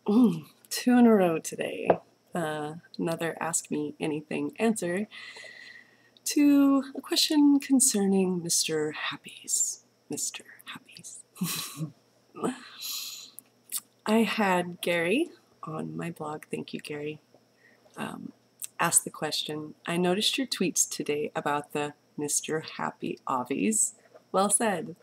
Two in a row today. Another Ask Me Anything answer to a question concerning Mr. Happy's. Mr. Happy's. I had Gary on my blog, thank you Gary, ask the question, I noticed your tweets today about the Mr. Happy Obvies. Well said.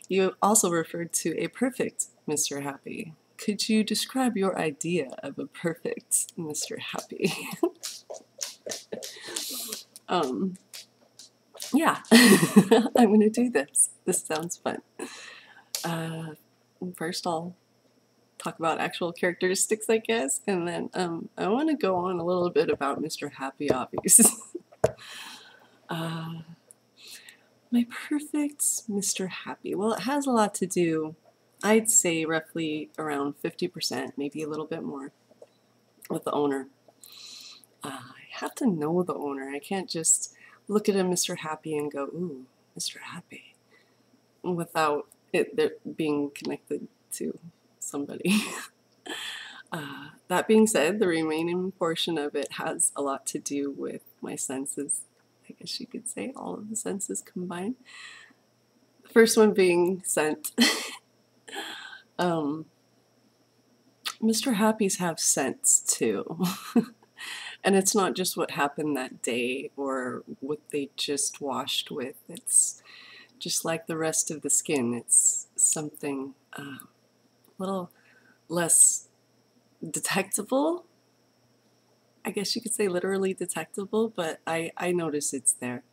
You also referred to a perfect Mr. Happy. Could you describe your idea of a perfect Mr. Happy? Yeah, I'm going to do this. This sounds fun. First I'll talk about actual characteristics, I guess, and then I want to go on a little bit about Mr. Happy Obvious. My perfect Mr. Happy. Well, it has a lot to do, I'd say roughly around 50%, maybe a little bit more, with the owner. I have to know the owner. I can't just look at a Mr. Happy and go, ooh, Mr. Happy, without it being connected to somebody. That being said, the remaining portion of it has a lot to do with my senses. I guess you could say all of the senses combined. The first one being scent. Mr. Happys have scents too. And it's not just what happened that day or what they just washed with. It's just like the rest of the skin. It's something a little less detectable. I guess you could say literally detectable, but I notice it's there,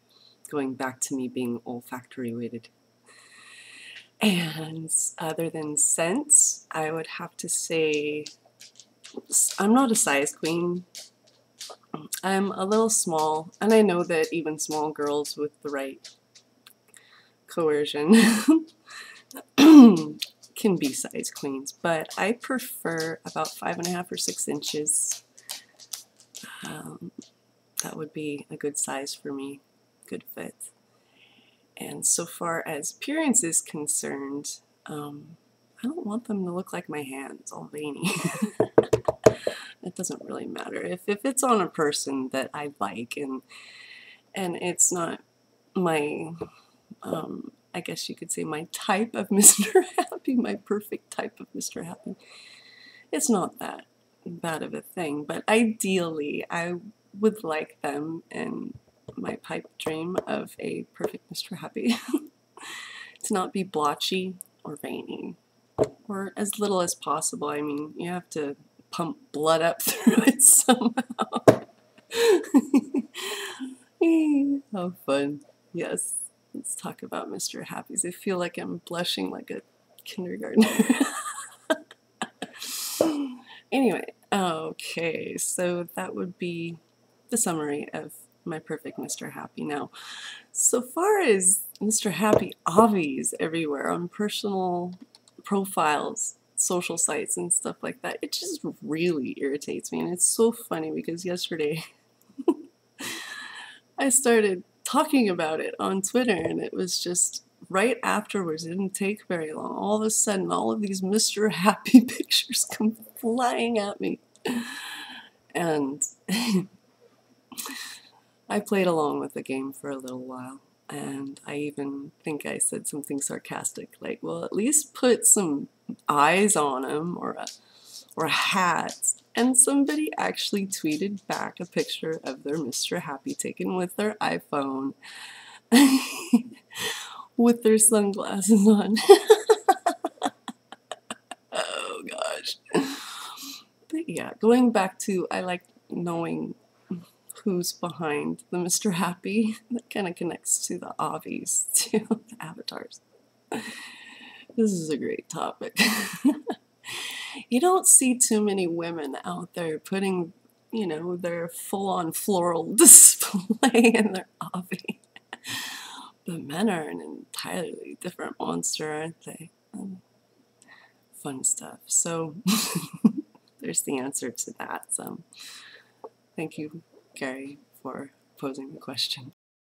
going back to me being olfactory weighted. And other than scents, I would have to say I'm not a size queen. I'm a little small, and I know that even small girls with the right coercion can be size queens, but I prefer about 5.5 or 6 inches. That would be a good size for me, good fit. And so far as appearance is concerned, I don't want them to look like my hands, all veiny. It doesn't really matter. If it's on a person that I like and it's not my, I guess you could say my type of Mr. Happy, my perfect type of Mr. Happy, it's not that bad of a thing. But ideally, I would like them in my pipe dream of a perfect Mr. Happy to not be blotchy or veiny, or as little as possible. I mean, you have to pump blood up through it somehow. How fun. Yes, let's talk about Mr. Happy's. I feel like I'm blushing like a kindergartner. Anyway, okay, so that would be the summary of my perfect Mr. Happy. Now, so far as Mr. Happy obvies everywhere on personal profiles, social sites, and stuff like that, it just really irritates me. And it's so funny because yesterday I started talking about it on Twitter, and it was just right afterwards. It didn't take very long. All of a sudden, all of these Mr. Happy pictures come flying at me. And I played along with the game for a little while, and I even think I said something sarcastic, like, well, at least put some eyes on him or a hat. And somebody actually tweeted back a picture of their Mr. Happy taken with their iPhone with their sunglasses on. Oh gosh. But yeah, going back to, I like knowing who's behind the Mr. Happy. That kind of connects to the obvies, to the avatars. This is a great topic. You don't see too many women out there putting, you know, their full-on floral display in their obby. But men are an entirely different monster, aren't they? Fun stuff. So there's the answer to that. So thank you, Gary, for posing the question.